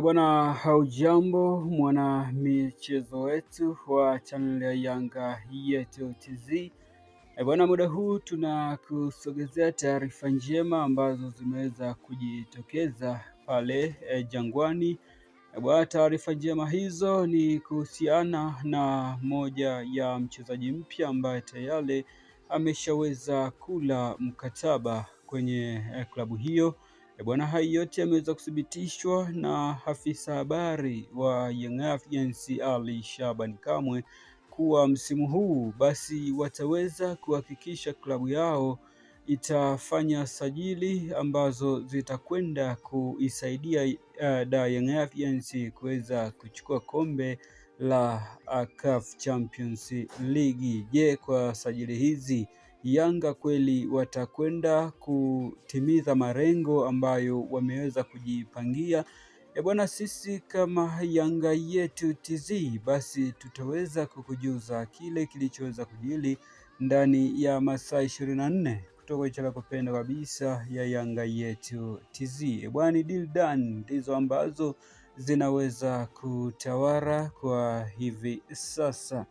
Bwana, haujambo mwana michezo wetu wa channel ya Yanga Yetu TZ. Bwana, muda huu tunakusogezea taarifa njema ambazo zimeweza kujitokeza pale Jangwani. Bwana, taarifa njema hizo ni kuhusiana na moja ya mchezaji mpya ambaye tayari ameshaweza kula mkataba kwenye klabu hiyo. Bwana, hayo yote yameweza kuthibitishwa na afisa habari wa Young Africans Ali Shaban Kamwe kuwa msimu huu basi wataweza kuhakikisha klabu yao itafanya sajili ambazo zitakwenda kuisaidia Young Africans kuweza kuchukua kombe la CAF Champions League. Je, kwa sajili hizi Yanga kweli watakwenda kutimiza malengo ambayo wameweza kujipangia? Bwana, sisi kama Yanga Yetu TZ basi tutaweza kukujuza kile kilichoweza kujili ndani ya masaa 24 kutoka chama kupenda kabisa ya Yanga Yetu TZ. Bwana, deal done ndizo ambazo zinaweza kutawala kwa hivi sasa.